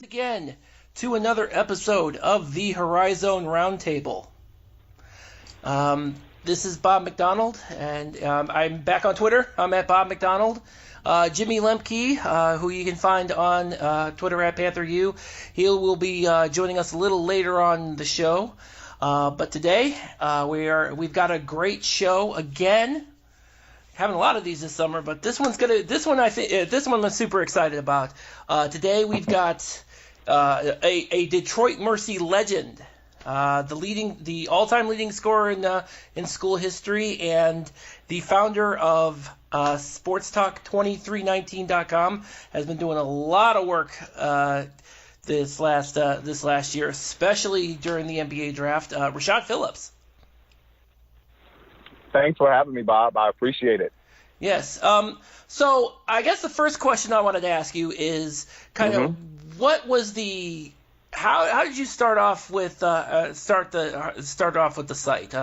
Again to another episode of the Horizon Roundtable. This is Bob McDonald, and I'm back on Twitter. I'm at Bob McDonald. Jimmy Lemke, who you can find on Twitter at PantherU, he will be joining us a little later on the show. But today we've got a great show again. Having a lot of these this summer, but this one I'm super excited about. Today we've got a Detroit Mercy legend, the all-time leading scorer in school history, and the founder of SportsTalk2319.com, has been doing a lot of work this last year, especially during the NBA draft. Rashad Phillips. Thanks for having me, Bob. I appreciate it. Yes. So I guess the first question I wanted to ask you is kind of what was how did you start off with start off with the site?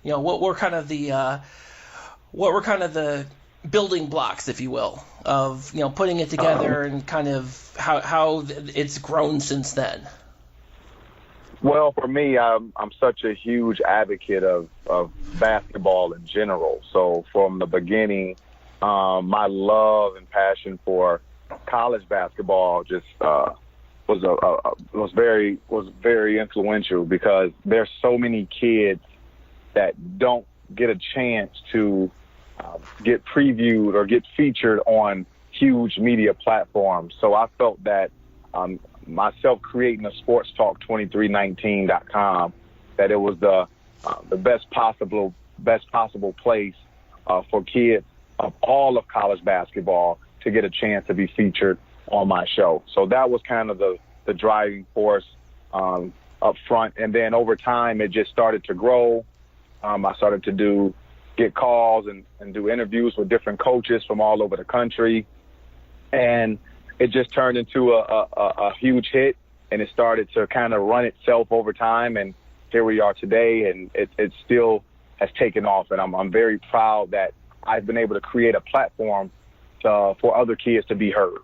What were kind of the building blocks, if you will, of putting it together and kind of how it's grown since then? Well, for me, I'm such a huge advocate of basketball in general. So from the beginning, my love and passion for college basketball just was very influential, because there's so many kids that don't get a chance to get previewed or get featured on huge media platforms. So I felt that myself creating a SportsTalk2319.com, that it was the best possible place for kids of all of college basketball to get a chance to be featured on my show. So that was kind of the driving force up front. And then over time, it just started to grow. I started to get calls and do interviews with different coaches from all over the country. And it just turned into a huge hit, and it started to kind of run itself over time. And here we are today, and it still has taken off. And I'm very proud that I've been able to create a platform for other kids to be heard.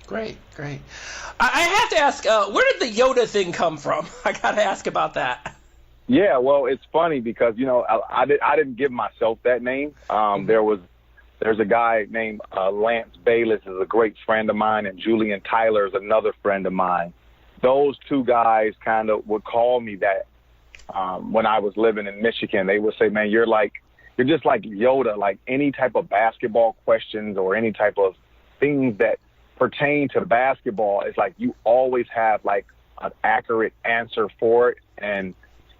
Great. I have to ask, where did the Yoda thing come from? I got to ask about that. Yeah, well, it's funny because, I didn't give myself that name. There's a guy named Lance Bayless, is a great friend of mine, and Julian Tyler is another friend of mine. Those two guys kind of would call me that when I was living in Michigan. They would say, man, you're just like Yoda, like any type of basketball questions or any type of things that pertain to basketball, it's like you always have like an accurate answer for it. And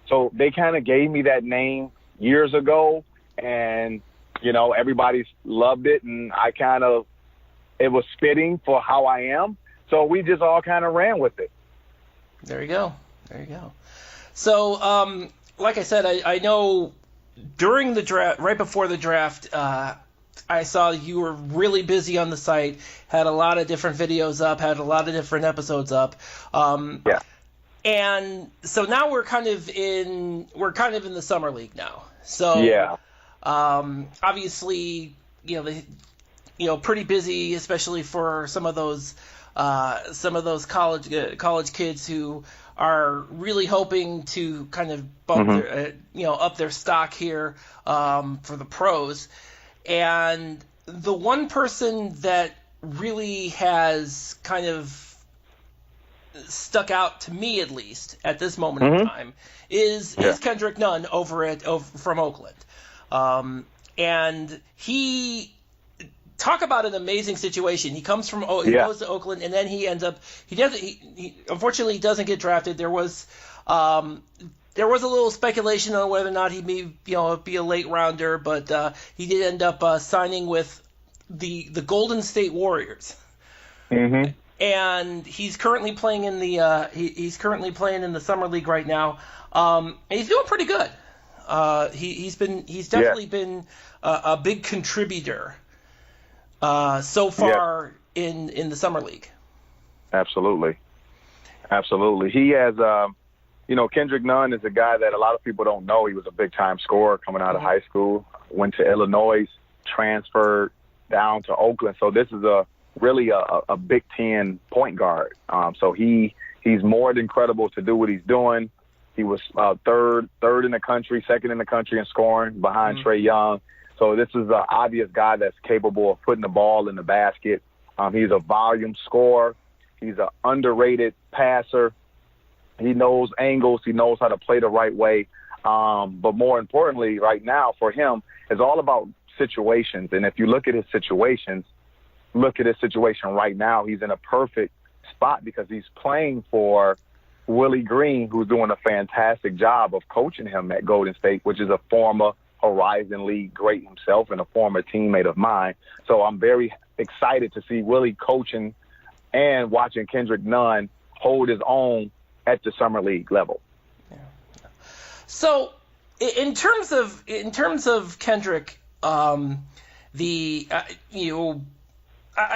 so they kind of gave me that name years ago, and everybody's loved it, and it was fitting for how I am. So we just all kind of ran with it. There you go. So, like I said, I know during the draft, right before the draft, I saw you were really busy on the site, had a lot of different videos up, had a lot of different episodes up. Yeah. And so now we're kind of in the summer league now. So yeah. Obviously, pretty busy, especially for some of those college kids who are really hoping to kind of bump up their stock here for the pros. And the one person that really has kind of stuck out to me, at least at this moment in time, is Kendrick Nunn from Oakland. And he talk about an amazing situation. He comes from goes to Oakland, and then he ends up he unfortunately doesn't get drafted. There was a little speculation on whether or not he may be a late rounder, but he did end up signing with the Golden State Warriors. Mm-hmm. And he's currently playing in the summer league right now. And he's doing pretty good. He's definitely been a big contributor so far in the summer league. Absolutely. He has, Kendrick Nunn is a guy that a lot of people don't know. He was a big time scorer coming out of high school, went to Illinois, transferred down to Oakland. So this is really a Big Ten point guard. So he's more than credible to do what he's doing. He was third in the country, second in the country in scoring behind Trae Young. So this is an obvious guy that's capable of putting the ball in the basket. He's a volume scorer. He's an underrated passer. He knows angles. He knows how to play the right way. But more importantly, right now for him, it's all about situations. And if you look at his situation right now, he's in a perfect spot because he's playing for Willie Green, who's doing a fantastic job of coaching him at Golden State, which is a former Horizon League great himself and a former teammate of mine. So I'm very excited to see Willie coaching and watching Kendrick Nunn hold his own at the summer league level. Yeah. So in terms of Kendrick, I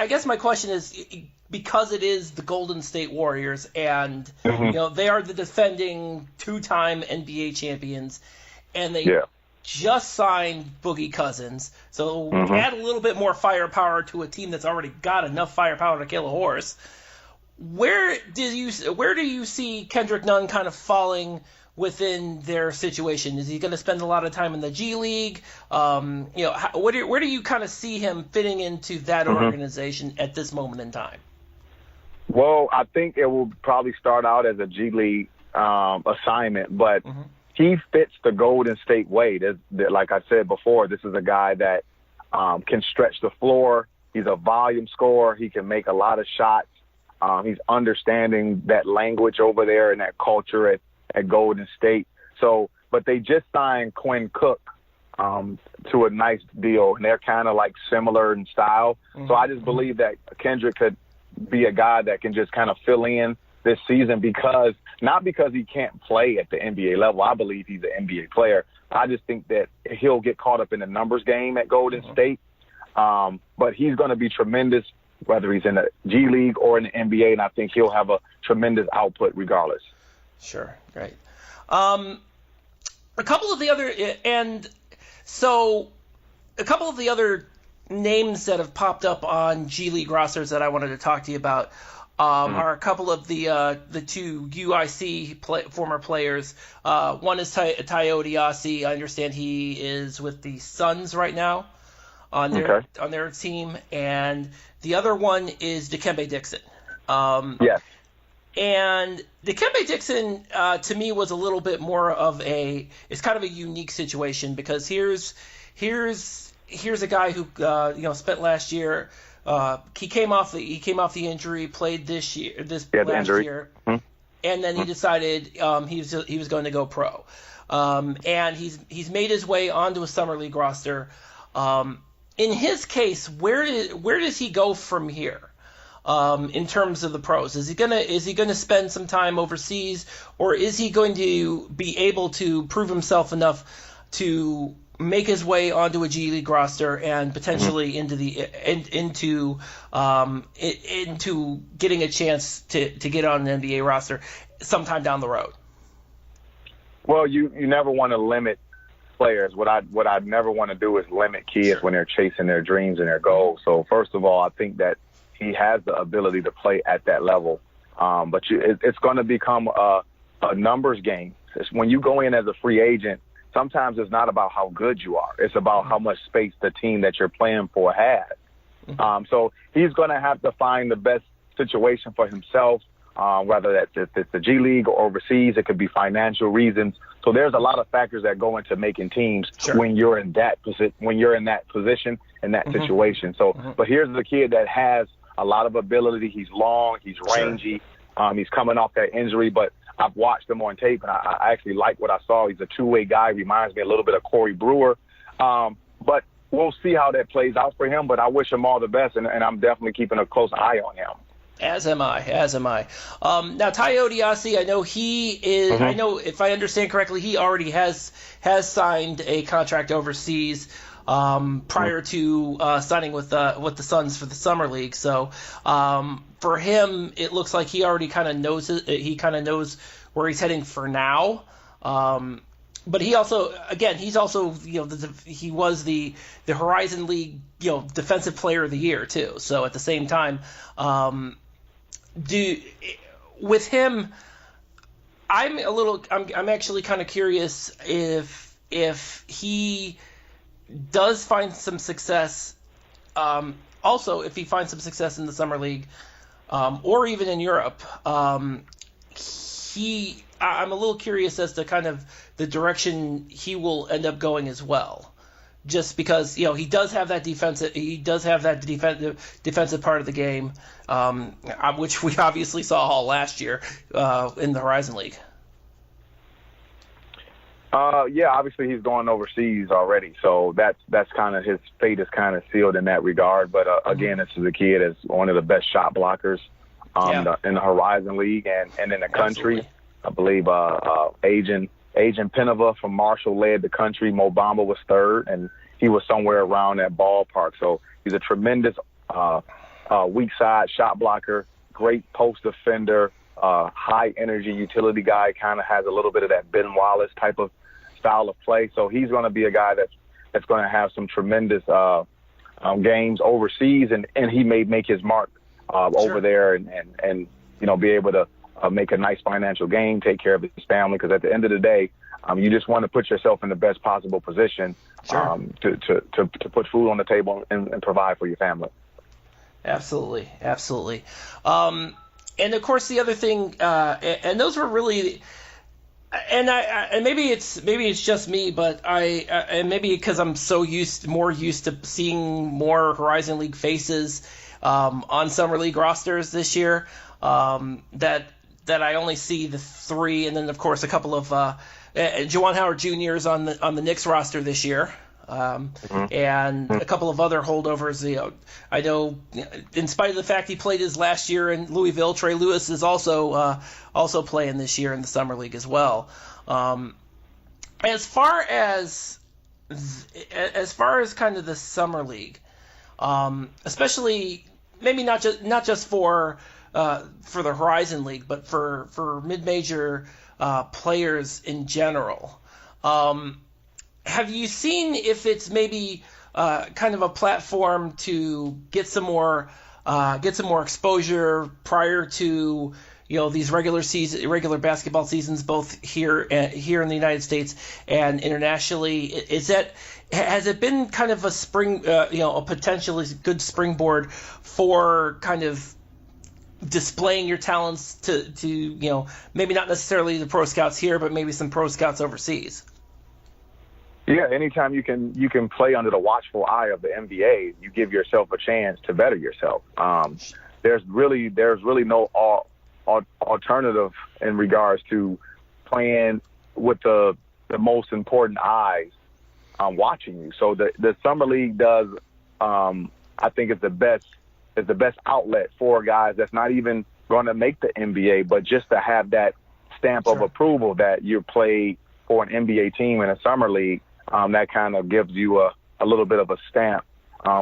guess my question is, because it is the Golden State Warriors and they are the defending two-time NBA champions, and they just signed Boogie Cousins, so add a little bit more firepower to a team that's already got enough firepower to kill a horse. Where do you see Kendrick Nunn kind of falling within their situation? Is he going to spend a lot of time in the G League? Where do you kind of see him fitting into that organization at this moment in time? Well, I think it will probably start out as a G League assignment, but he fits the Golden State way. Like I said before, this is a guy that can stretch the floor. He's a volume scorer. He can make a lot of shots. He's understanding that language over there and that culture at Golden State. So, but they just signed Quinn Cook to a nice deal, and they're kind of like similar in style. So I just believe that Kendrick could be a guy that can just kind of fill in this season not because he can't play at the NBA level. I believe he's an NBA player. I just think that he'll get caught up in the numbers game at Golden State. But he's going to be tremendous, whether he's in the G League or in the NBA, and I think he'll have a tremendous output regardless. Sure, great. A couple of the other names that have popped up on G League rosters that I wanted to talk to you about are a couple of the two UIC former players. One is Tyo Diasi. I understand he is with the Suns right now on their team, and the other one is Dikembe Dixson. Yes. And Dikembe Dixon, to me, was a little bit more of it's kind of a unique situation, because here's a guy who spent last year. He came off the injury, played last year, and then he decided he was going to go pro. And he's made his way onto a summer league roster. In his case, where does he go from here? In terms of the pros, is he gonna spend some time overseas, or is he going to be able to prove himself enough to make his way onto a G League roster and potentially into getting a chance to get on an NBA roster sometime down the road? Well, you never want to limit players. What I'd never want to do is limit kids when they're chasing their dreams and their goals. So first of all, I think that he has the ability to play at that level. But it's going to become a numbers game. When you go in as a free agent, sometimes it's not about how good you are. It's about how much space the team that you're playing for has. So he's going to have to find the best situation for himself, whether that's if it's the G League or overseas. It could be financial reasons. So there's a lot of factors that go into making teams when you're in that position, in that situation. So, but here's the kid that has a lot of ability. He's long, he's rangy. He's coming off that injury, but I've watched him on tape, and I actually like what I saw. He's a two-way guy. Reminds me a little bit of Corey Brewer. But we'll see how that plays out for him, but I wish him all the best, and I'm definitely keeping a close eye on him. As am I. Now, Tyo Diasi, I know he is. I know, if I understand correctly, he already has signed a contract overseas prior to signing with the Suns for the summer league. So for him, it looks like he already kind of knows. He kind of knows where he's heading for now. But he also, again, he's also, he was the Horizon League, Defensive Player of the Year too. So at the same time, with him, I'm actually kind of curious if he does find some success. Also, if he finds some success in the Summer League, or even in Europe, I'm a little curious as to kind of the direction he will end up going as well. Just because he does have that defensive part of the game, which we obviously saw all last year in the Horizon League. Yeah, obviously he's going overseas already, so that's kind of his fate is kind of sealed in that regard. But again, this is a kid that's one of the best shot blockers in the Horizon League and in the country. Absolutely. I believe Agent Penova from Marshall led the country. Mo Bamba was third, and he was somewhere around that ballpark. So he's a tremendous weak side shot blocker, great post defender, high energy utility guy. Kind of has a little bit of that Ben Wallace type of style of play. So he's going to be a guy that's going to have some tremendous games overseas, and he may make his mark over there and be able to make a nice financial gain, take care of his family, because at the end of the day, you just want to put yourself in the best possible position to put food on the table and provide for your family. Absolutely. And of course, the other thing, and those were really, and maybe it's just me, but and maybe because I'm so more used to seeing more Horizon League faces on Summer League rosters this year, that I only see the three, and then of course a couple of Juwan Howard Jr.'s on the Knicks roster this year, and a couple of other holdovers. I know, in spite of the fact he played his last year in Louisville, Trey Lewis is also playing this year in the Summer League as well. As far as kind of the Summer League, especially maybe not just for the Horizon League, but for mid-major players in general. Have you seen if it's maybe kind of a platform to get some more exposure prior to these regular basketball seasons, both here in the United States and internationally? Has it been kind of a a potentially good springboard for kind of displaying your talents to maybe not necessarily the pro scouts here, but maybe some pro scouts overseas? Yeah, anytime you can play under the watchful eye of the NBA, you give yourself a chance to better yourself. There's really no alternative in regards to playing with the most important eyes watching you. So the Summer League does, I think, is the best outlet for guys that's not even going to make the NBA, but just to have that stamp of approval that you played for an NBA team in a Summer League. That kind of gives you a little bit of a stamp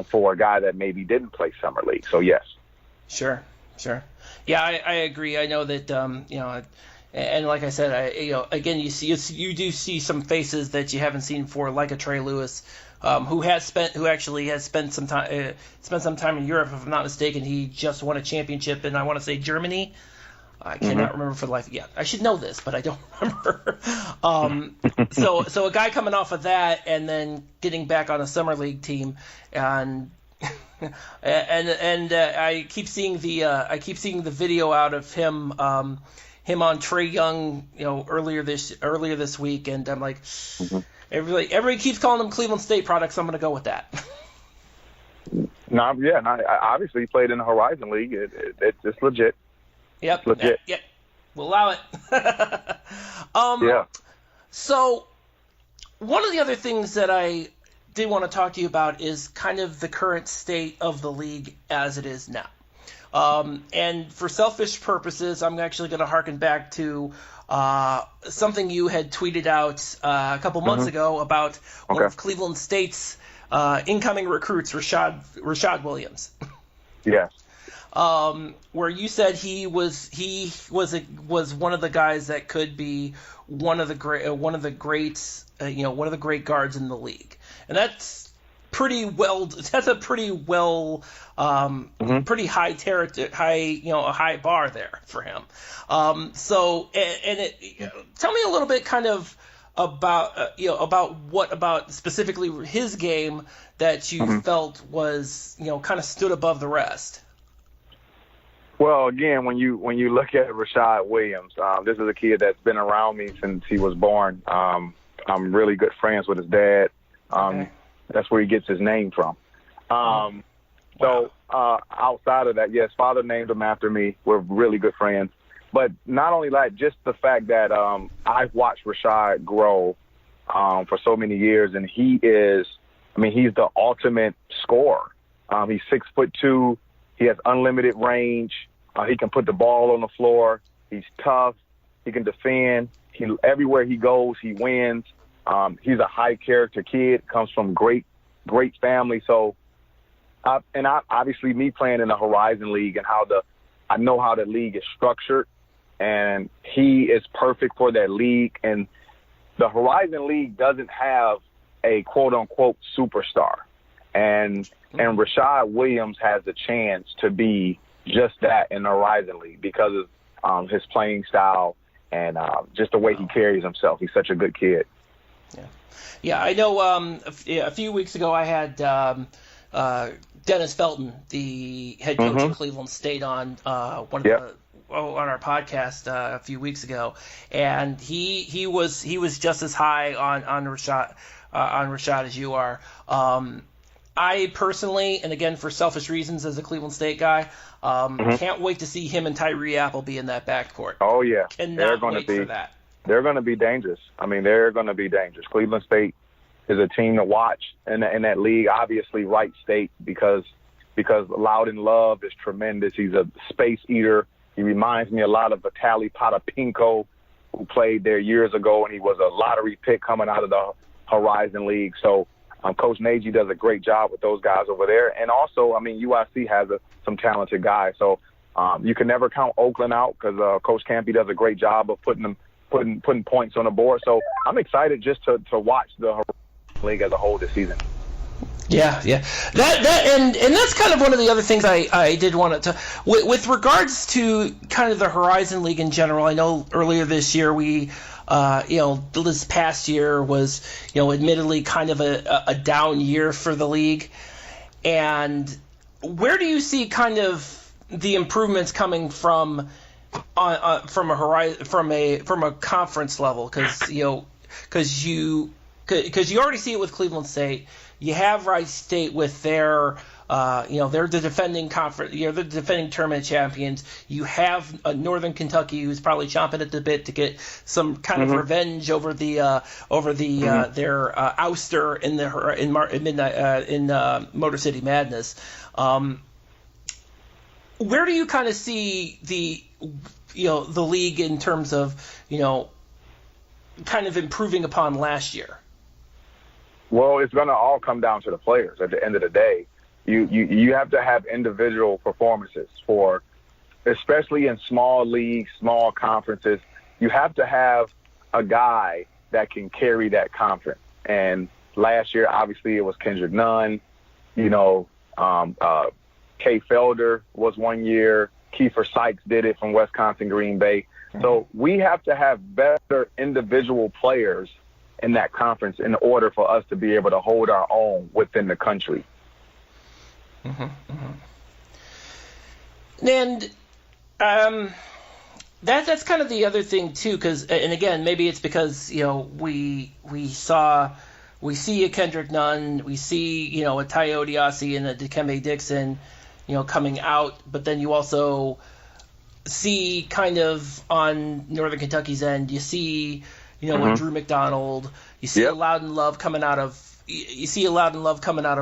for a guy that maybe didn't play Summer League. So, yes. Sure. Yeah, I agree. I know that, and like I said, again, you do see some faces that you haven't seen before, like a Trey Lewis, who actually has spent some time in Europe, if I'm not mistaken. He just won a championship in, I want to say, Germany. I cannot remember for the life. Yeah, I should know this, but I don't remember. So a guy coming off of that and then getting back on a Summer League team, and I keep seeing the video out of him on Trae Young, earlier this week, and I'm like, everybody keeps calling him Cleveland State products. So I'm going to go with that. Obviously he played in the Horizon League. It's legit. Yep. Legit. Yep. We'll allow it. Yeah. So one of the other things that I did want to talk to you about is kind of the current state of the league as it is now. And for selfish purposes, I'm actually going to harken back to something you had tweeted out a couple months ago about one of Cleveland State's incoming recruits, Rashad Williams. Yes. where you said he was one of the guys that could be one of the great guards in the league, and that's pretty well. That's a pretty well, pretty high a high bar there for him. Tell me a little bit kind of about specifically his game that you felt was kind of stood above the rest. Well, again, when you look at Rashad Williams, this is a kid that's been around me since he was born. I'm really good friends with his dad. Okay. That's where he gets his name from. So outside of that, yes, father named him after me. We're really good friends. But not only that, just the fact that I've watched Rashad grow for so many years, and he's the ultimate scorer. He's 6'2". He has unlimited range. He can put the ball on the floor. He's tough. He can defend. Everywhere he goes, he wins. He's a high character kid. Comes from great family. So, obviously me playing in the Horizon League and I know how the league is structured, and he is perfect for that league. And the Horizon League doesn't have a quote unquote superstar, and Rashad Williams has the chance to be just that in the Horizon League because of his playing style and just the way he carries himself. He's such a good kid. Yeah, I know. A few weeks ago, I had Dennis Felton, the head coach of Cleveland State, on on our podcast a few weeks ago, and he was just as high on Rashad as you are. I personally, and again for selfish reasons as a Cleveland State guy, can't wait to see him and Tyree Appleby in that backcourt. Oh yeah, cannot wait for that. They're going to be dangerous. They're going to be dangerous. Cleveland State is a team to watch in that league. Obviously, Wright State because Loudon Love is tremendous. He's a space eater. He reminds me a lot of Vitaly Potapinko, who played there years ago, and he was a lottery pick coming out of the Horizon League. So Coach Nagy does a great job with those guys over there. And also, UIC has some talented guys. So you can never count Oakland out because Coach Campy does a great job of putting points on the board. So I'm excited just to watch the Horizon League as a whole this season. Yeah. And that's kind of one of the other things I did want to with regards to kind of the Horizon League in general. I know earlier this year we this past year was admittedly kind of a down year for the league. And where do you see kind of the improvements coming from a conference level? Because you already see it with Cleveland State. You have Wright State with their they're the defending the defending tournament champions. You have Northern Kentucky, who's probably chomping at the bit to get some kind of revenge over their ouster in Motor City Madness. Where do you kind of see the league in terms of kind of improving upon last year? Well, it's going to all come down to the players at the end of the day. You have to have individual performances especially in small leagues, small conferences. You have to have a guy that can carry that conference. And last year, obviously, it was Kendrick Nunn. Kay Felder was one year. Kiefer Sykes did it from Wisconsin Green Bay. So we have to have better individual players in that conference in order for us to be able to hold our own within the country. And that's kind of the other thing too, and again, maybe it's because we see a Kendrick Nunn, we see a Ty Odiasi and a Dikembe Dixson coming out, but then you also see kind of on Northern Kentucky's end, you see with Drew McDonald, you see a Loudon Love coming out of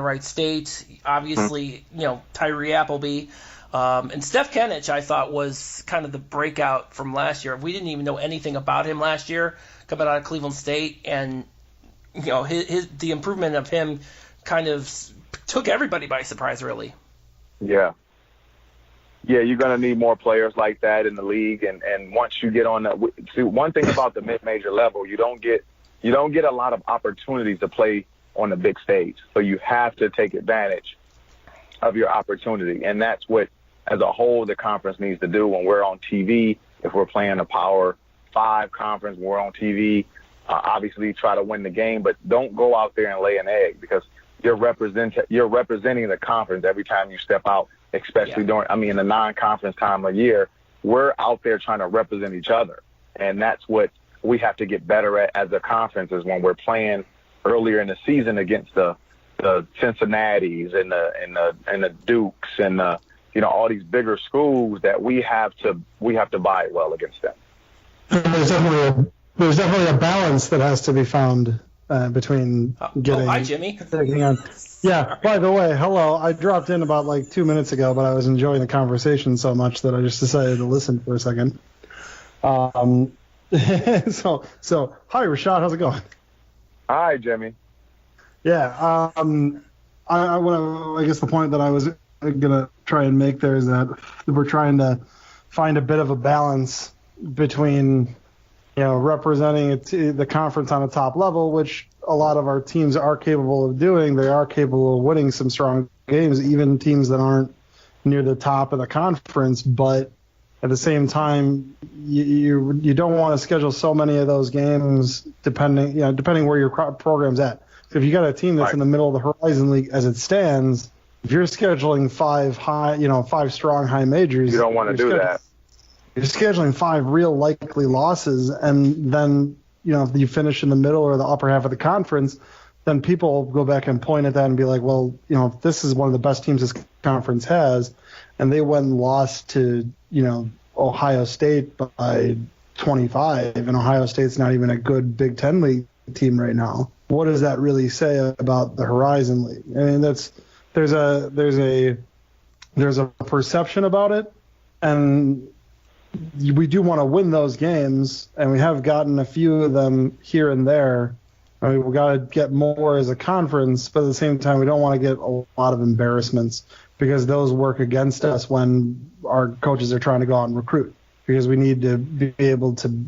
Wright State, obviously Tyree Appleby, and Steph Kenich I thought was kind of the breakout from last year. We didn't even know anything about him last year coming out of Cleveland State, and the improvement of him kind of took everybody by surprise, really. Yeah. Yeah, you're going to need more players like that in the league. And once you get on the – see, one thing about the mid-major level, you don't get a lot of opportunities to play on the big stage. So you have to take advantage of your opportunity. And that's what, as a whole, the conference needs to do when we're on TV. If we're playing a Power 5 conference, we're on TV, obviously try to win the game, but don't go out there and lay an egg because you're representing the conference every time you step out, especially in the non-conference time of year. We're out there trying to represent each other. And that's what we have to get better at as a conference is when we're playing earlier in the season against the Cincinnatis and the Dukes and all these bigger schools that we have to buy well against them. There's definitely a balance that has to be found between getting. Hi, Jimmy. On. Yeah. By the way, hello. I dropped in about 2 minutes ago, but I was enjoying the conversation so much that I just decided to listen for a second. So hi, Rashad. How's it going? Hi, Jimmy. Yeah. I guess the point that I was gonna try and make there is that we're trying to find a bit of a balance between representing the conference on a top level, which a lot of our teams are capable of doing. They are capable of winning some strong games, even teams that aren't near the top of the conference. But at the same time, you don't want to schedule so many of those games depending where your program's at. So if you got a team that's in the middle of the Horizon League as it stands, if you're scheduling five strong high majors, you don't want to do that. You're scheduling 5 real likely losses, and then if you finish in the middle or the upper half of the conference, then people go back and point at that and be like, well, if this is one of the best teams this conference has, and they went and lost to Ohio State by 25, and Ohio State's not even a good Big Ten League team right now. What does that really say about the Horizon League? I mean, there's a perception about it, and we do want to win those games, and we have gotten a few of them here and there. I mean, we've got to get more as a conference, but at the same time, we don't want to get a lot of embarrassments because those work against us when our coaches are trying to go out and recruit. Because we need to be able to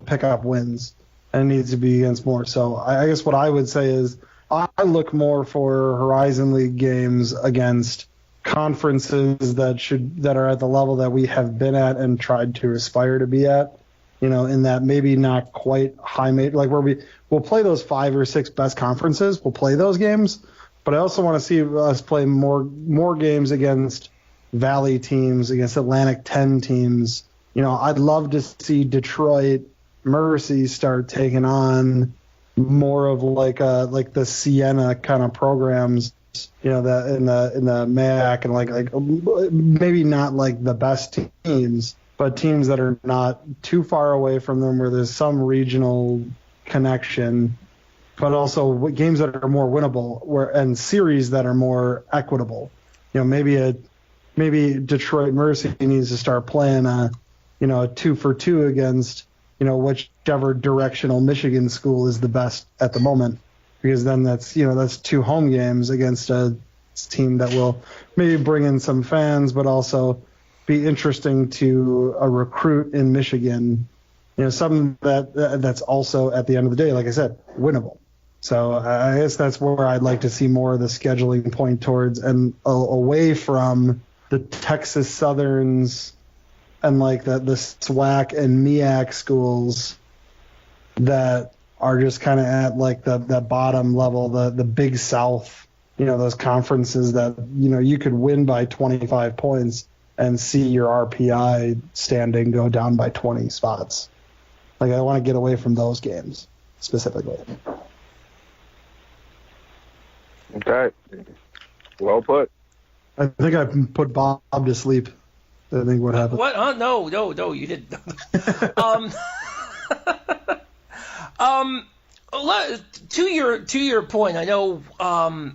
pick up wins, and it needs to be against more. So I guess what I would say is I look more for Horizon League games against conferences that are at the level that we have been at and tried to aspire to be at, in that maybe not quite high major, like where we'll play those 5 or 6 best conferences, we'll play those games, but I also want to see us play more games against Valley teams, against Atlantic 10 teams. I'd love to see Detroit Mercy start taking on more of like the Siena kind of programs, that in the MAC, and like maybe not like the best teams, but teams that are not too far away from them where there's some regional connection, but also games that are more winnable and series that are more equitable. Maybe Detroit Mercy needs to start playing a 2-for-2 against whichever directional Michigan school is the best at the moment. Because then that's 2 home games against a team that will maybe bring in some fans, but also be interesting to a recruit in Michigan. Something that's also at the end of the day, like I said, winnable. So I guess that's where I'd like to see more of the scheduling point towards, and away from the Texas Southerns and like the SWAC and MEAC schools that are just kind of at like the bottom level, the Big South, those conferences that, you could win by 25 points and see your RPI standing go down by 20 spots. Like, I want to get away from those games specifically. Okay. Well put. I think I put Bob to sleep. I think what happened. What? No, you didn't. To your point, I know I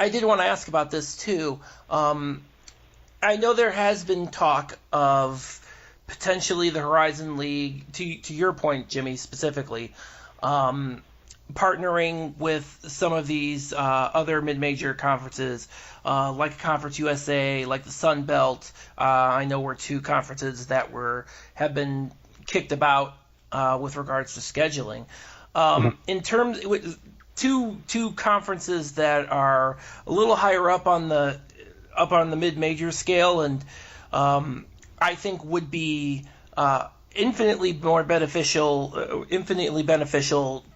did want to ask about this too. I know there has been talk of potentially the Horizon League, to your point, Jimmy, specifically, partnering with some of these other mid-major conferences, like Conference USA, like the Sun Belt. I know were two conferences that have been kicked about with regards to scheduling. In terms with two conferences that are a little higher up on the mid-major scale, and I think would be infinitely beneficial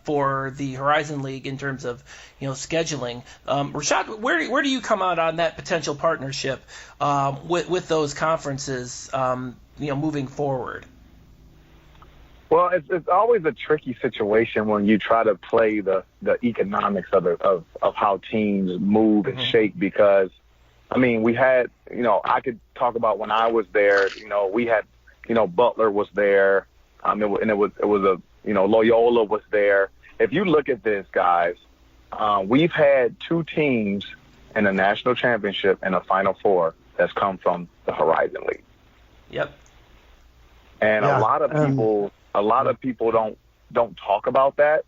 for the Horizon League in terms of scheduling. Rashad, where do you come out on that potential partnership with those conferences moving forward? Well, it's always a tricky situation when you try to play the economics of how teams move and shape, because I mean, we had, I could talk about when I was there, we had, Butler was there, and it was Loyola was there. If you look at this, guys, we've had two teams in a national championship and a Final Four that's come from the Horizon League. Yep. And a lot of people don't talk about that.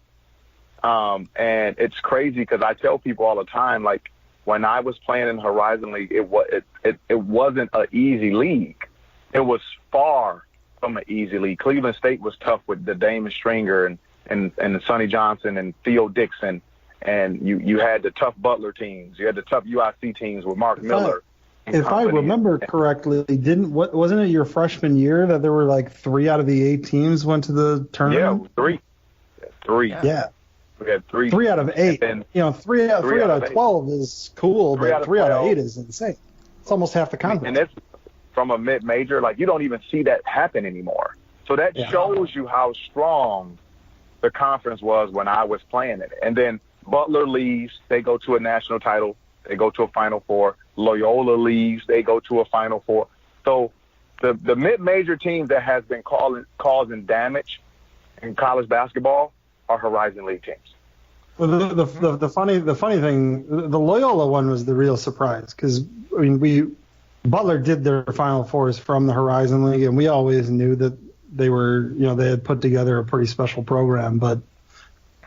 And it's crazy because I tell people all the time, like, when I was playing in Horizon League, it wasn't an easy league. It was far from an easy league. Cleveland State was tough with the Damon Stringer and Sonny Johnson and Theo Dixon, and you had the tough Butler teams. You had the tough UIC teams with Mark Miller. If I remember correctly, wasn't it your freshman year that there were like 3 out of the 8 teams went to the tournament? Yeah, 3. Yeah. We had 3. 3 out of 8. Then, 3 out of 12 is cool, but 3 out of 8 is insane. It's almost half the conference. And it's from a mid-major, like, you don't even see that happen anymore. So that shows you how strong the conference was when I was playing it. And then Butler leaves, they go to a national title, they go to a Final Four. Loyola leaves, they go to a Final Four. So the mid-major teams that has been causing damage in college basketball are Horizon League teams. Well, the funny thing, the Loyola one was the real surprise, because I mean Butler did their Final Fours from the Horizon League, and we always knew that they were they had put together a pretty special program. But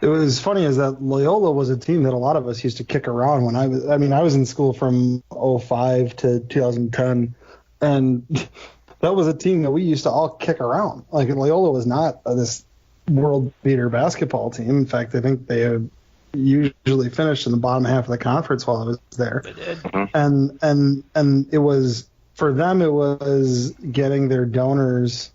it was funny is that Loyola was a team that a lot of us used to kick around when I was in school from 2005 to 2010, and that was a team that we used to all kick around. Like, Loyola was not this world beater basketball team. In fact, I think they had usually finished in the bottom half of the conference while I was there. They did. And it was, for them, it was getting their donors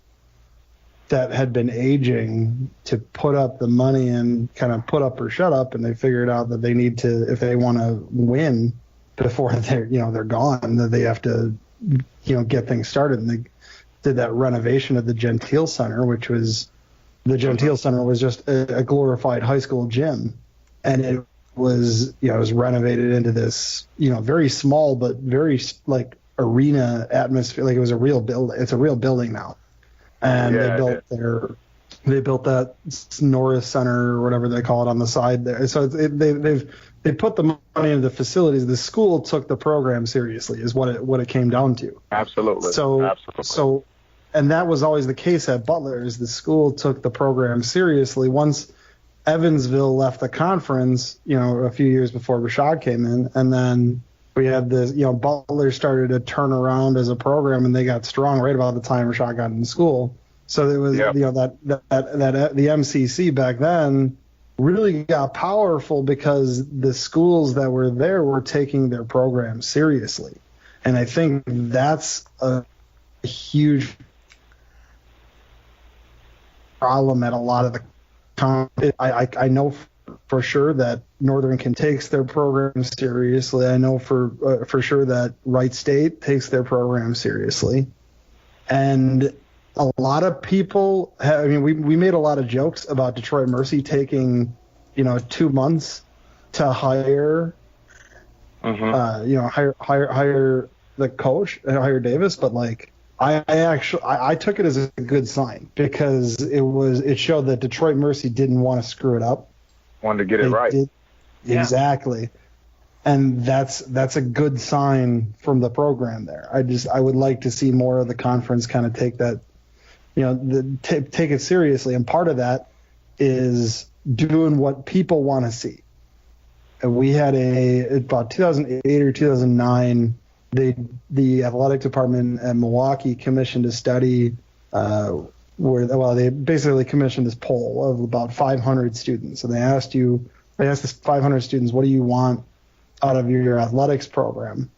that had been aging to put up the money and kind of put up or shut up, and they figured out that they need to, if they want to win before they're gone, that they have to get things started. And they did that renovation of the Gentile Center, which was, the Gentile Center was just a glorified high school gym, and it was it was renovated into this very small but very like arena atmosphere. Like, it was a real building. It's a real building now. And they built that Norris Center or whatever they call it on the side there. So they put the money into the facilities. The school took the program seriously, is what it came down to. Absolutely. So, and that was always the case at Butler, is the school took the program seriously. Once Evansville left the conference, a few years before Rashad came in, and then we had this, Butler started to turn around as a program, and they got strong right about the time Rashad got in school. So it was, that the MCC back then really got powerful because the schools that were there were taking their program seriously. And I think that's a huge problem at a lot of the time. I know for sure that Northern takes their program seriously. I know for sure that Wright State takes their program seriously. And a lot of people we made a lot of jokes about Detroit Mercy taking 2 months to hire hire the coach and hire Davis, but like I took it as a good sign, because it showed that Detroit Mercy didn't want to screw it up. Wanted to get it right. Exactly. And that's a good sign from the program there. I would like to see more of the conference kind of take that, take it seriously. And part of that is doing what people want to see. And we had about 2008 or 2009, the athletic department at Milwaukee commissioned a study they basically commissioned this poll of about 500 students, and they asked this 500 students, what do you want out of your athletics program,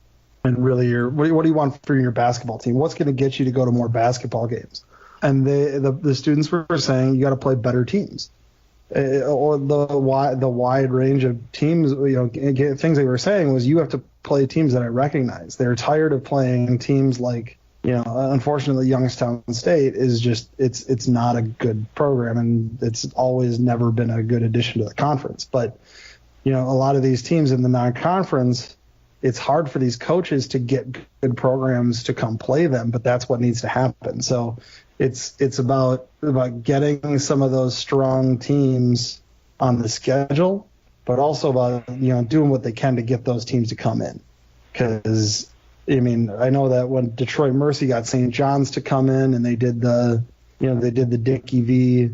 and really what do you want for your basketball team? What's going to get you to go to more basketball games? And the students were saying you got to play better teams, or the wide range of teams. Things they were saying was you have to play teams that I recognize. They're tired of playing teams like, unfortunately, Youngstown State is just it's not a good program, and it's always never been a good addition to the conference. But a lot of these teams in the non-conference, it's hard for these coaches to get good programs to come play them, but that's what needs to happen. So it's about getting some of those strong teams on the schedule, but also about doing what they can to get those teams to come in. Because I know that when Detroit Mercy got St. John's to come in, and they did the Dickie V,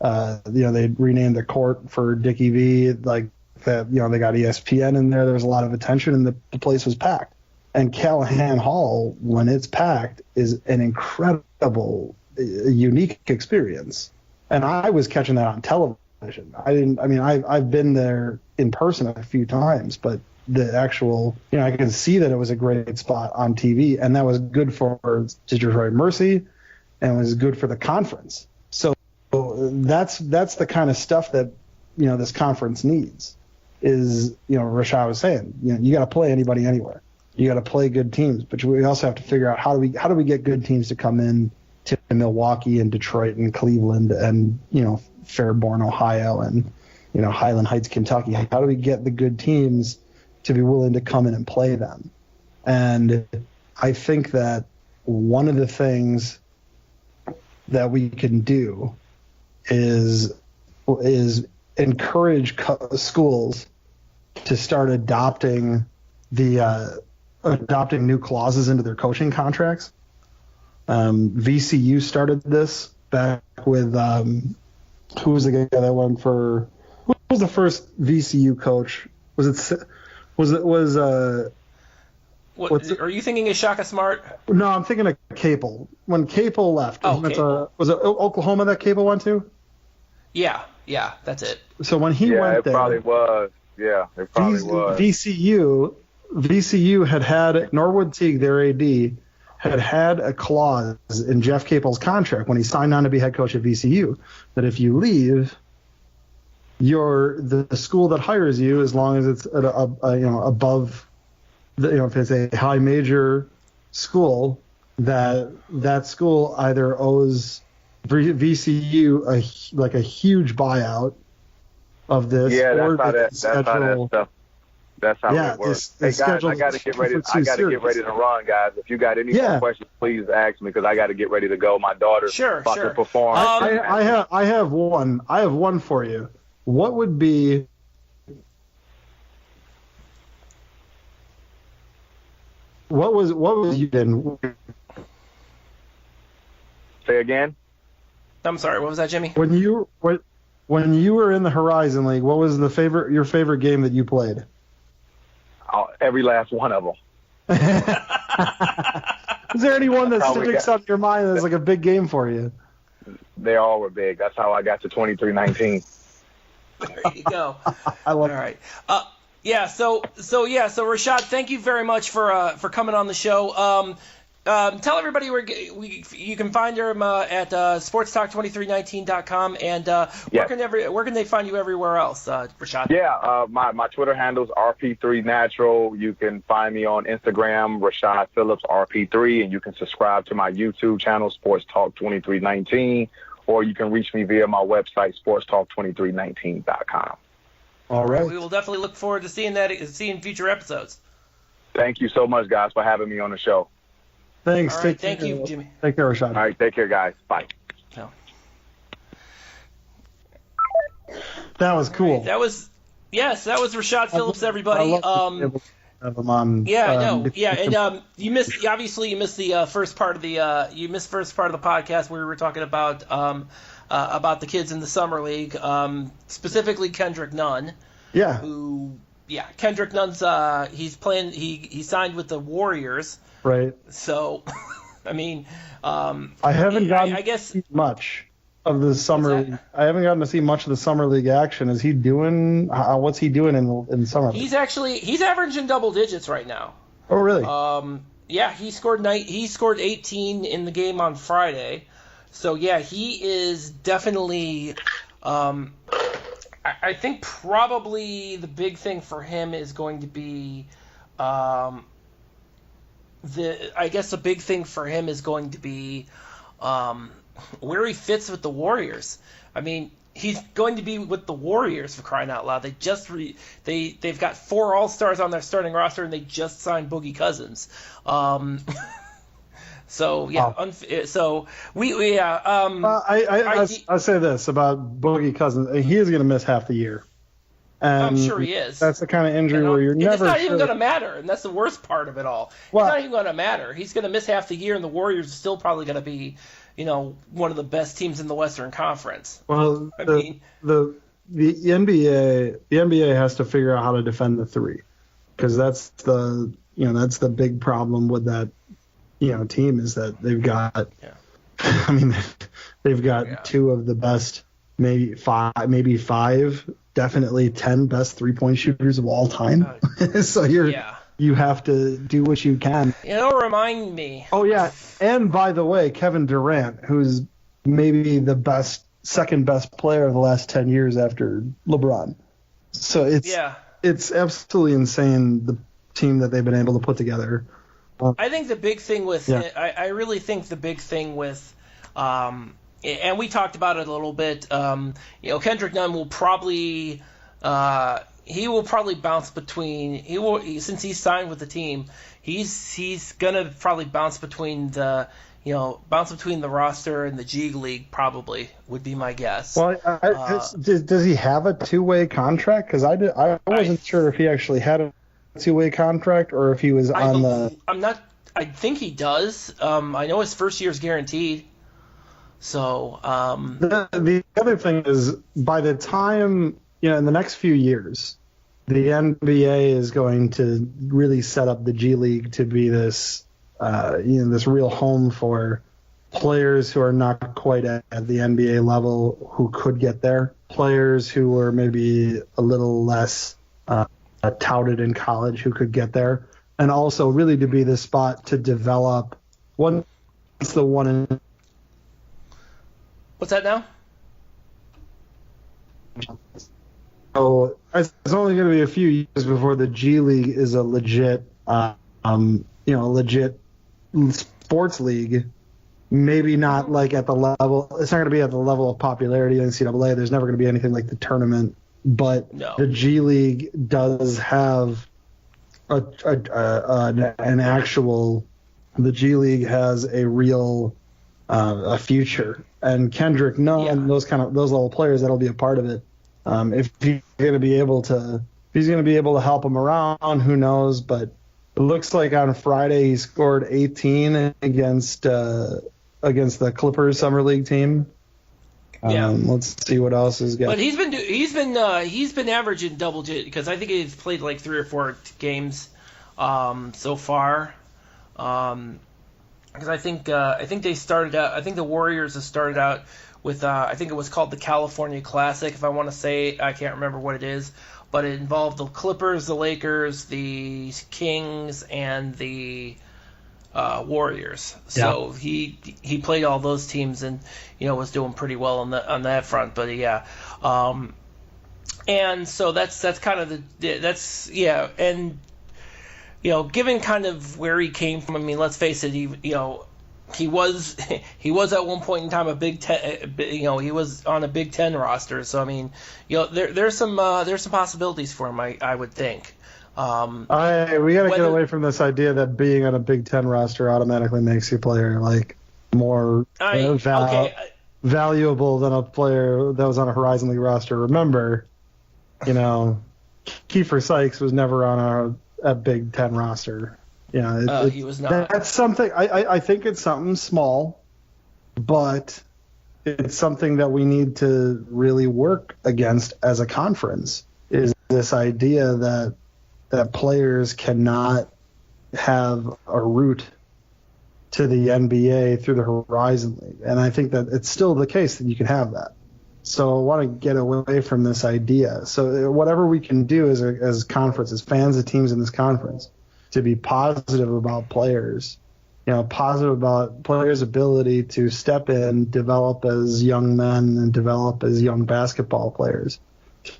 they renamed the court for Dickie V, like that. They got ESPN in there. There was a lot of attention, and the place was packed. And Callahan Hall, when it's packed, is an incredible, unique experience. And I was catching that on television. I've been there in person a few times, but the actual, I could see that it was a great spot on TV, and that was good for Detroit Mercy, and was good for the conference. So that's the kind of stuff that this conference needs. Is Rashad was saying, you got to play anybody anywhere. You got to play good teams, but we also have to figure out how do we get good teams to come in to Milwaukee and Detroit and Cleveland and Fairborn, Ohio, and Highland Heights, Kentucky. How do we get the good teams to be willing to come in and play them? And I think that one of the things that we can do is encourage schools to start adopting new clauses into their coaching contracts. VCU started this back with who was the guy that won for? Who was the first VCU coach? Are you thinking of Shaka Smart? No, I'm thinking of Capel. When Capel left, was it Oklahoma that Capel went to? Yeah, that's it. So when he went there, probably was. Yeah, it probably was. VCU had Norwood Teague, their AD, had a clause in Jeff Capel's contract when he signed on to be head coach at VCU that if you leave, the school that hires you, as long as it's above, if it's a high major school, that school either owes VCU a huge buyout of this. Yeah, that's how it works. Hey guys, I got to get ready. To run, guys. If you got any more questions, please ask me because I got to get ready to go. My daughter's about to perform. I have one. I have one for you. What would be what was you in? Say again. I'm sorry. What was that, Jimmy? When you were in the Horizon League, what was your favorite game that you played? Every last one of them. Is there any one that sticks out in your mind that's like a big game for you? They all were big. That's how I got to 23-19. There you go. I love. All right. So Rashad, thank you very much for coming on the show. Tell everybody where you can find him at sportstalk2319.com, and where can they find you everywhere else, Rashad? Yeah, my Twitter handle's RP3Natural. You can find me on Instagram, Rashad Phillips RP3, and you can subscribe to my YouTube channel, Sports Talk 2319, or you can reach me via my website, sportstalk2319.com. All right. We will definitely look forward to seeing future episodes. Thank you so much, guys, for having me on the show. Thanks. All right, thank you, Jimmy. Take care, Rashad. All right, take care, guys. Bye. No. That was cool. That was Rashad Phillips, everybody. have him on. Yeah, I know. Yeah, and you missed the first part of the podcast where we were talking about the kids in the summer league, specifically Kendrick Nunn. Yeah. Kendrick Nunn's he's playing. He signed with the Warriors. Right. So, I mean, I haven't gotten I guess much of the summer. I haven't gotten to see much of the summer league action. Is he doing? What's he doing in summer league? He's averaging double digits right now. Oh, really? Yeah, he scored 18 in the game on Friday. So yeah, he is definitely. I think probably the big thing for him is going to be. I guess the big thing for him is going to be where he fits with the Warriors. I mean, he's going to be with the Warriors, for crying out loud. They've got 4 All-Stars on their starting roster, and they just signed Boogie Cousins. So yeah, I say this about Boogie Cousins: he is going to miss half the year. And I'm sure he is. That's the kind of injury where you're never. It's not sure. even going to matter, and that's the worst part of it all. Well, it's not even going to matter. He's going to miss half the year, and the Warriors are still probably going to be, one of the best teams in the Western Conference. Well, the NBA has to figure out how to defend the three, because that's the big problem with that team is that they've got. Yeah. I mean, they've got 2 of the best, maybe 5. Definitely 10 best 3-point shooters of all time. So you have to do what you can. It'll remind me. Oh yeah, and by the way, Kevin Durant, who's maybe the second best player of the last 10 years after LeBron. So it's absolutely insane, the team that they've been able to put together. I think the big thing with I really think the big thing with and we talked about it a little bit. Kendrick Nunn will probably bounce between. Since he's signed with the team, he's gonna probably bounce between the roster and the G League. Probably would be my guess. Well, does he have a 2-way contract? Because I wasn't sure if he actually had a 2-way contract or if he was on the. I'm not. I think he does. I know his first year is guaranteed. So the other thing is, by the time in the next few years, the NBA is going to really set up the G League to be this this real home for players who are not quite at the NBA level who could get there, players who are maybe a little less touted in college who could get there, and also really to be the spot to develop once the one in. What's that now? So it's only going to be a few years before the G League is a legit, legit sports league. Maybe not like at the level. It's not going to be at the level of popularity in NCAA. There's never going to be anything like the tournament. But the G League does have an actual. The G League has a real a future. And Kendrick Nunn, those level players that'll be a part of it. If he's going to be able to help them around, who knows? But it looks like on Friday he scored 18 against the Clippers summer league team. Let's see what else is got. But he's been averaging double digit because I think he's played like 3 or 4 games so far. Because I think they started out. I think the Warriors have started out with I think it was called the California Classic. If I want to say, I can't remember what it is, but it involved the Clippers, the Lakers, the Kings, and the Warriors. So he played all those teams and was doing pretty well on that front. But and so that's kind of and. Given kind of where he came from, I mean, let's face it, he was at one point in time a Big Ten, he was on a Big Ten roster. So I mean, there's some possibilities for him, I would think. We got to get away from this idea that being on a Big Ten roster automatically makes you a player like more valuable than a player that was on a Horizon League roster. Remember, Kiefer Sykes was never on Big Ten roster. Yeah, he was not. That's something. I think it's something small, but it's something that we need to really work against as a conference. Is this idea that players cannot have a route to the NBA through the Horizon League, and I think that it's still the case that you can have that. So I want to get away from this idea. So whatever we can do as conference, as fans of teams in this conference, to be positive about players, positive about players' ability to step in, develop as young men, and develop as young basketball players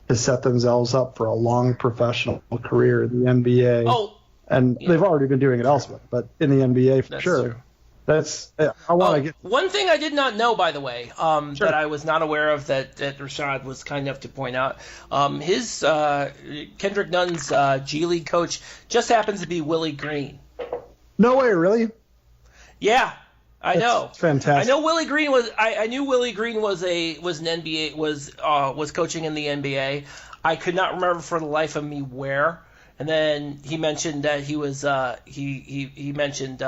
to set themselves up for a long professional career in the NBA. Oh, and they've already been doing it elsewhere, but in the NBA for sure. True. I want to get one thing I did not know, by the way, that I was not aware of that Rashad was kind enough to point out. His Kendrick Nunn's G League coach just happens to be Willie Green. No way, really? Yeah, I know. Fantastic. I know Willie Green was. I knew Willie Green was an NBA was coaching in the NBA. I could not remember for the life of me where. And then he mentioned that he was he mentioned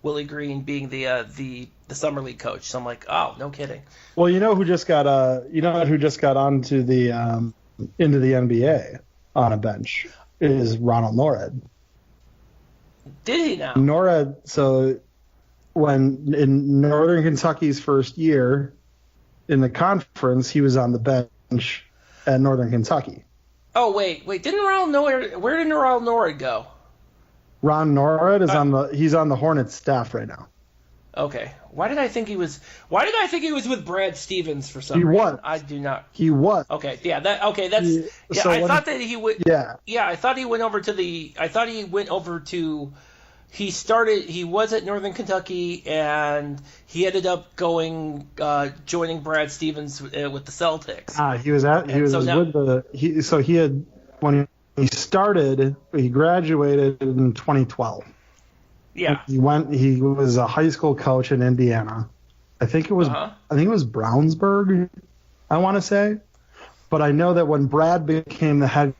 Willie Green being the summer league coach. So I'm like, oh, no kidding. Well, who just got onto the into the NBA on a bench is Ronald Norred. Did he now? Norred. So when in Northern Kentucky's first year in the conference, he was on the bench at Northern Kentucky. Oh wait, didn't Ronald Norred? Where did Ronald Norred go? Ron Norred is he's on the Hornets staff right now. Okay. Why did I think he was with Brad Stevens for some reason? He was. I do not. He was. Okay. Yeah. I thought that he would. Yeah. Yeah. I thought he went over to. He was at Northern Kentucky and he ended up joining Brad Stevens with the Celtics. He started. He graduated in 2012. Yeah. He was a high school coach in Indiana. I think it was Brownsburg, I want to say. But I know that when Brad became the head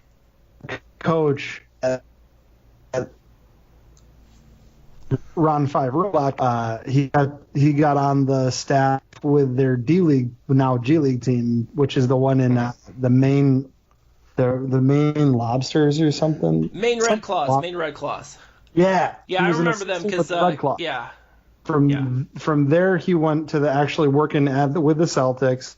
coach at Ron Five, he got on the staff with their D League, now G League team, which is the one in the Maine Lobsters or something. Maine Red Claws. Yeah. Yeah, I remember them because yeah. From there he went to actually working with the Celtics,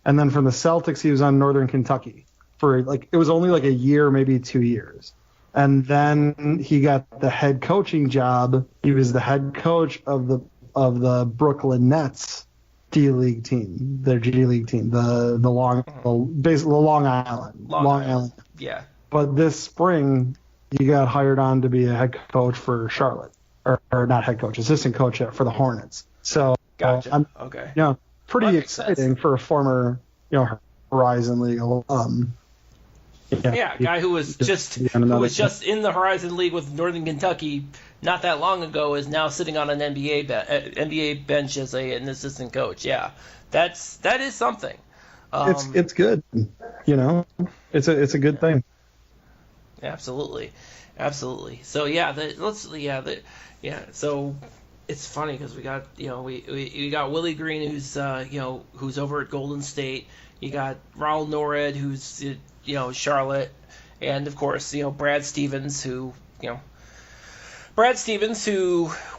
and then from the Celtics he was on Northern Kentucky for it was only a year, maybe 2 years. And then he got the head coaching job. He was the head coach of the Brooklyn Nets D League team, their G League team, the Long Island. Yeah. But this spring he got hired on to be a head coach for Charlotte, or not head coach, assistant coach for the Hornets. So gotcha. Okay. Pretty exciting for a former Horizon League alum. Yeah, guy who was just in the Horizon League with Northern Kentucky not that long ago is now sitting on an NBA bench as an assistant coach. Yeah, that is something. It's good, It's a good thing. Absolutely. So So it's funny because we got we got Willie Green who's over at Golden State. You got Ronald Norred who's Charlotte, and of course Brad Stevens who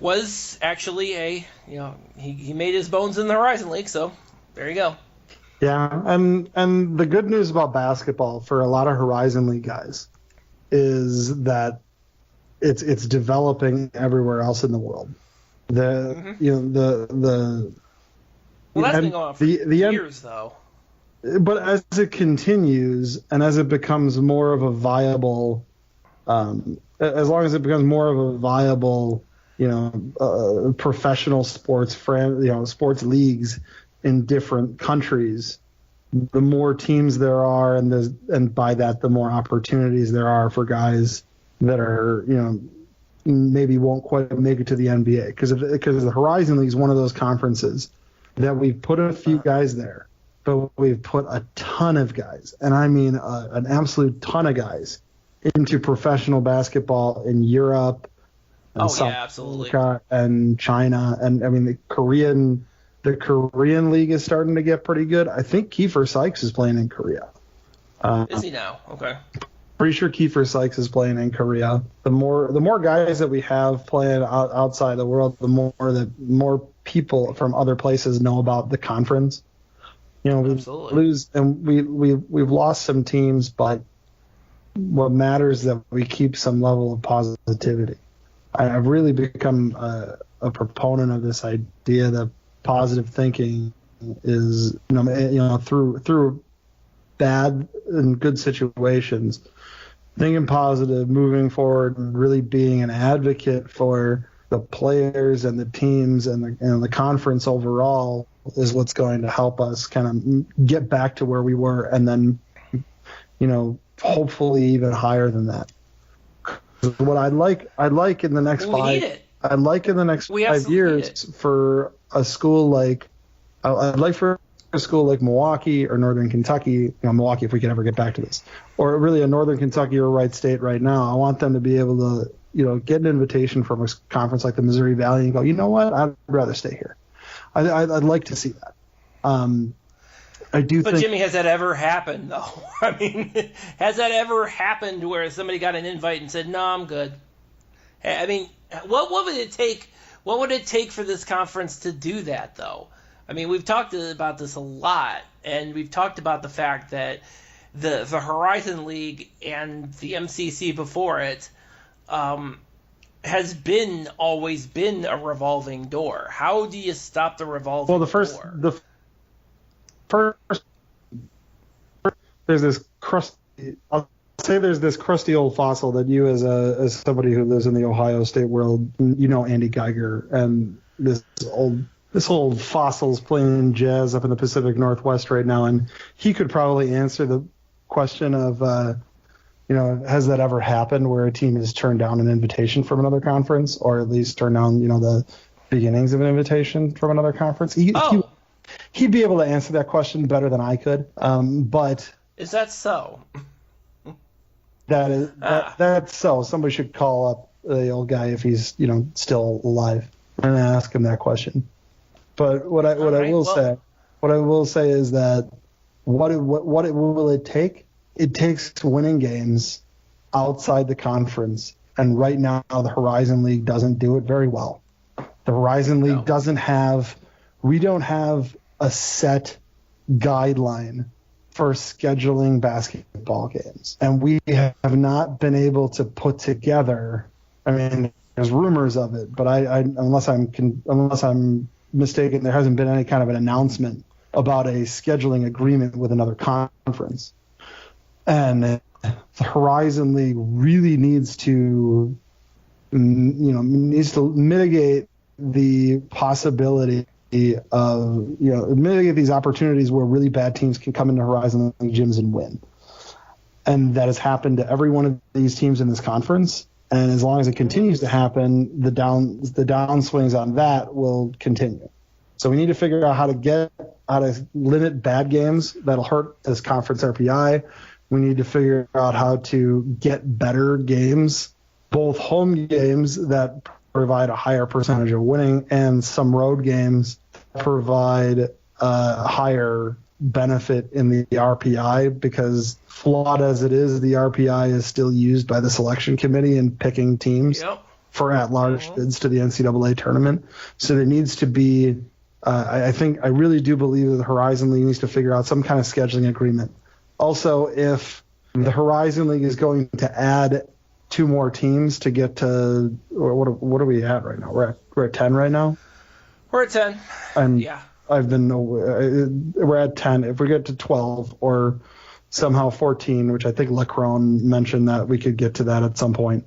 was actually he made his bones in the Horizon League. So there you go. Yeah, and the good news about basketball for a lot of Horizon League guys is that it's developing everywhere else in the world. That's been going on for years though. But as it continues and as it becomes more of a viable, as long as it becomes more of a viable, professional sports sports leagues in different countries, the more teams there are, and by that the more opportunities there are for guys that are maybe won't quite make it to the NBA because the Horizon League is one of those conferences that we've put a few guys there, but we've put a ton of guys, and I mean an absolute ton of guys into professional basketball in Europe and South absolutely. America and China. And I mean, the Korean league is starting to get pretty good. I think Kiefer Sykes is playing in Korea. Is he now? Okay. Pretty sure Kiefer Sykes is playing in Korea. The more guys that we have playing outside the world, the more people from other places know about the conference. You know, we've lost some teams, but what matters is that we keep some level of positivity. I've really become a proponent of this idea that positive thinking is, through bad and good situations, thinking positive, moving forward, and really being an advocate for the players and the teams and the conference overall is what's going to help us kind of get back to where we were, and then, hopefully even higher than that. What I'd like in the next five years for a school like, I'd like for a school like Milwaukee or Northern Kentucky, Milwaukee if we can ever get back to this, or really a Northern Kentucky or Wright State right now. I want them to be able to, get an invitation from a conference like the Missouri Valley and go, you know what, I'd rather stay here. I'd like to see that. I do but think, Jimmy, has that ever happened, though? I mean, has that ever happened where somebody got an invite and said, no, I'm good? I mean, what would it take? What would it take for this conference to do that, though? I mean, we've talked about this a lot, and we've talked about the fact that the Horizon League and the MCC before it has always been a revolving door. How do you stop the revolving door? The first, there's this crusty. I'll say there's this crusty old fossil that you, as somebody who lives in the Ohio State world, Andy Geiger, and this old fossil's playing jazz up in the Pacific Northwest right now, and he could probably answer the question of, has that ever happened where a team has turned down an invitation from another conference, or at least turned down, the beginnings of an invitation from another conference? He'd be able to answer that question better than I could. But is that so? That's so. Somebody should call up the old guy if he's still alive and ask him that question. But what I will say is that what will it take? It takes winning games outside the conference, and right now the Horizon League doesn't do it very well. The Horizon League we don't have a set guideline for scheduling basketball games, and we have not been able to put together. I mean, there's rumors of it, but unless I'm mistaken, there hasn't been any kind of an announcement about a scheduling agreement with another conference. And the Horizon League really needs to mitigate the possibility of, mitigate these opportunities where really bad teams can come into Horizon League gyms and win. And that has happened to every one of these teams in this conference. And as long as it continues to happen, the downswings on that will continue. So we need to figure out how to limit bad games that'll hurt this conference RPI. We need to figure out how to get better games, both home games that provide a higher percentage of winning and some road games that provide a higher benefit in the RPI, because flawed as it is, the RPI is still used by the selection committee in picking teams for at-large bids to the NCAA tournament. So there needs to be, I really do believe that the Horizon League needs to figure out some kind of scheduling agreement. Also, if the Horizon League is going to add 2 more teams to get to, what are we at right now? We're at 10 right now? We're at 10. And yeah. We're at 10. If we get to 12 or somehow 14, which I think Lacron mentioned that we could get to that at some point.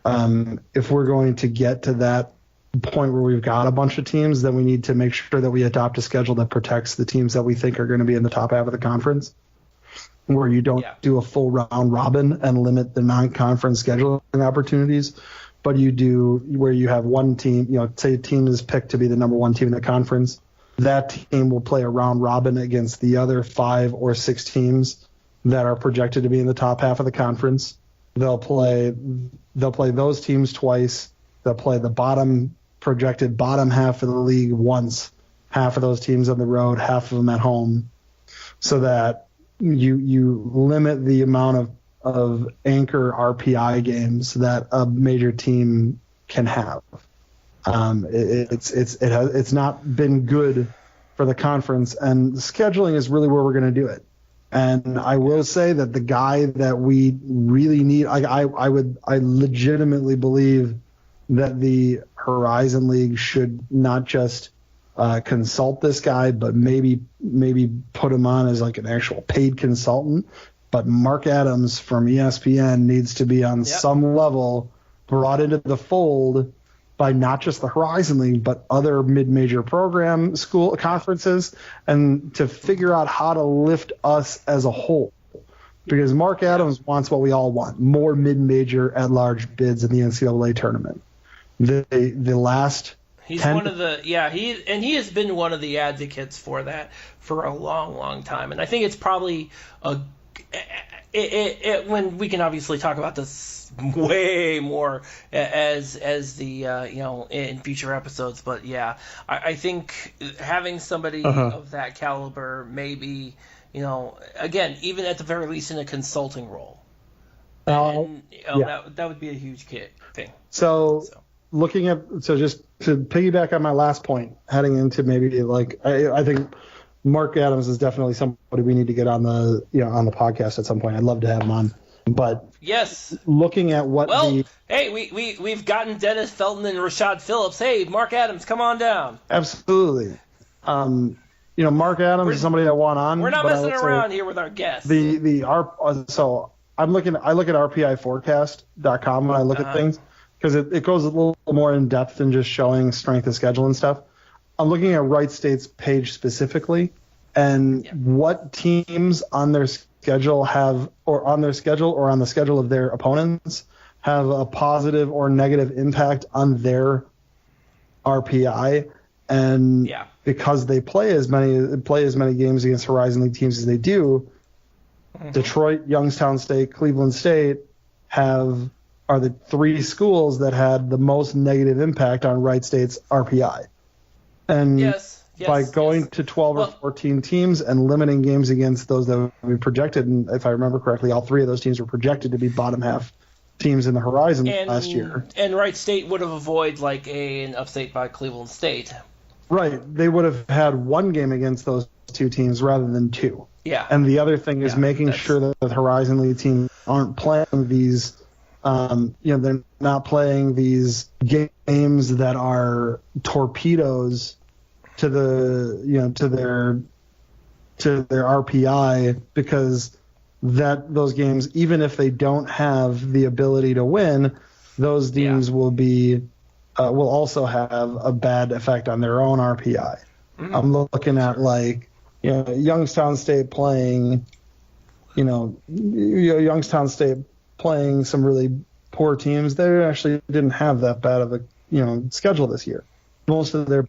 If we're going to get to that point where we've got a bunch of teams, then we need to make sure that we adopt a schedule that protects the teams that we think are going to be in the top half of the conference, where you don't do a full round robin and limit the non-conference scheduling opportunities, but you do where you have one team, say a team is picked to be the number 1 team in the conference. That team will play a round robin against the other 5 or 6 teams that are projected to be in the top half of the conference. they'll play those teams twice. They'll play the projected bottom half of the league once, half of those teams on the road, half of them at home, so that you limit the amount of anchor RPI games that a major team can have. It's not been good for the conference, and scheduling is really where we're going to do it. And I will say that the guy that we really need, I legitimately believe that the Horizon League should not just consult this guy, but maybe put him on as like an actual paid consultant. But Mark Adams from ESPN needs to be on some level brought into the fold by not just the Horizon League, but other mid-major program school conferences, and to figure out how to lift us as a whole. Because Mark Adams wants what we all want, more mid-major at-large bids in the NCAA tournament. The last He's one of the he has been one of the advocates for that for a long time, and I think it's probably when we can obviously talk about this way more as the in future episodes, but I think having somebody of that caliber, maybe again, even at the very least in a consulting role, that would be a huge thing. So just to piggyback on my last point, heading into maybe I think Mark Adams is definitely somebody we need to get on the podcast at some point. I'd love to have him on. But yes, looking at hey, we've gotten Dennis Felton and Rashad Phillips. Hey, Mark Adams, come on down. Absolutely. Mark Adams is somebody I want on. We're not messing around here with our guests. So I look at RPIforecast.com when I look at things, because it goes a little more in depth than just showing strength of schedule and stuff. I'm looking at Wright State's page specifically, and what teams on their schedule on the schedule of their opponents have a positive or negative impact on their RPI. And because they play as many games against Horizon League teams as they do, Detroit, Youngstown State, Cleveland State are the three schools that had the most negative impact on Wright State's RPI. And by going to 12 or 14 teams and limiting games against those that we projected, and if I remember correctly, all three of those teams were projected to be bottom half teams in the Horizon last year. And Wright State would have avoided an upset by Cleveland State. Right. They would have had one game against those two teams rather than two. Yeah. And the other thing is making sure that the Horizon League teams aren't playing these they're not playing these games that are torpedoes to their RPI, because those games, even if they don't have the ability to win, those teams will also have a bad effect on their own RPI. Mm-hmm. I'm looking at Youngstown State playing some really poor teams. They actually didn't have that bad of a schedule this year. Most of their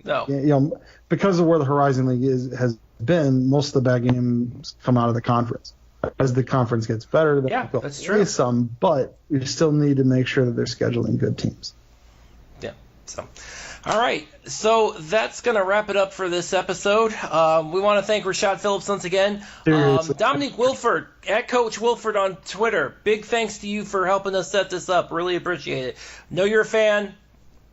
because of where the Horizon League has been, most of the bad games come out of the conference. As the conference gets better, that's true. Some, but we still need to make sure that they're scheduling good teams. Yeah. So, all right. So that's going to wrap it up for this episode. We want to thank Rashad Phillips once again. Dominique Wilford, at Coach Wilford on Twitter. Big thanks to you for helping us set this up. Really appreciate it. Know you're a fan.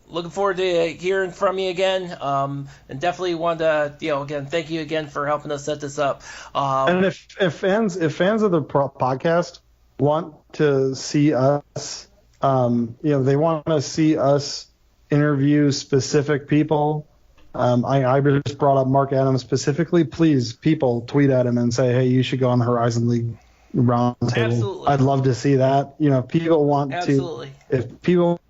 Looking forward to hearing from you again. And definitely want to, again, thank you again for helping us set this up. And if fans of the podcast want to see us, they want to see us interview specific people. I just brought up Mark Adams specifically. Please, people, tweet at him and say, hey, you should go on the Horizon League roundtable. Absolutely. I'd love to see that. If people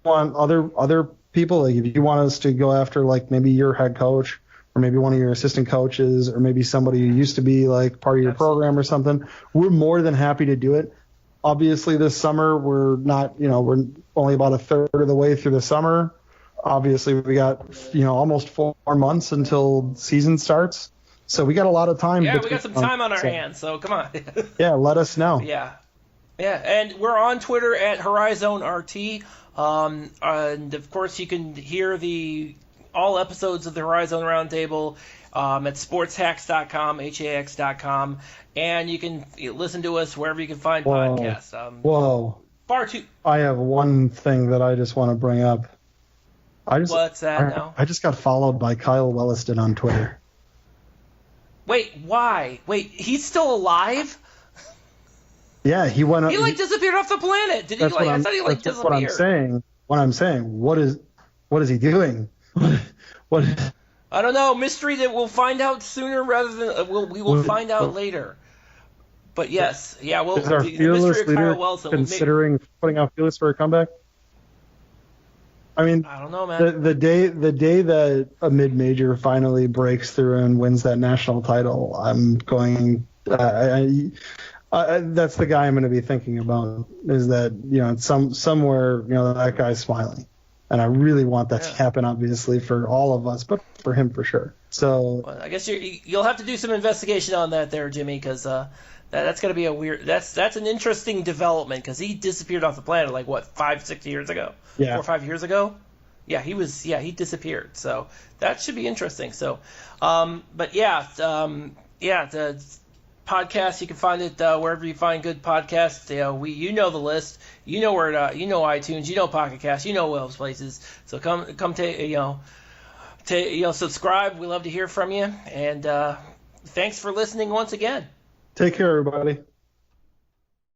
want other people, if you want us to go after maybe your head coach or maybe one of your assistant coaches or maybe somebody who used to be part of your program or something, we're more than happy to do it. Obviously this summer we're not, we're only about a third of the way through the summer. Obviously we got, almost 4 months until season starts. So we got a lot of time. Yeah, we got some time on our hands, so come on. Yeah, let us know. Yeah. Yeah, and we're on Twitter at HorizonRT. And of course, you can hear all episodes of the Horizon Roundtable at sportshacks.com, hax.com, and you can listen to us wherever you can find podcasts. Whoa. Far too. I have one thing that I just want to bring up. What's that now? I just got followed by Kyle Welliston on Twitter. Wait, why? Wait, he's still alive? Yeah, he went. He disappeared off the planet. Did he? I thought he disappeared. That's what I'm saying. What I'm saying. What is he doing? What? I don't know. Mystery that we'll find out sooner rather than we will find out later. But yes, yeah. Well, is our fearless leader considering putting out Fearless for a comeback? I mean, I don't know, man. The day that a mid-major finally breaks through and wins that national title, I'm going. That's the guy I'm going to be thinking about. Is that somewhere that guy's smiling, and I really want that to happen. Obviously for all of us, but for him for sure. So well, I guess you'll have to do some investigation on that there, Jimmy, because that's going to be a weird. That's an interesting development because he disappeared off the planet like what 5-6 years ago. Yeah. 4 or 5 years ago. Yeah, he disappeared. So that should be interesting. So, but the podcast, you can find it wherever you find good podcasts. You know the list. You know where iTunes. You know Pocket Cast. You know all those places. So come subscribe. We love to hear from you. And thanks for listening once again. Take care, everybody.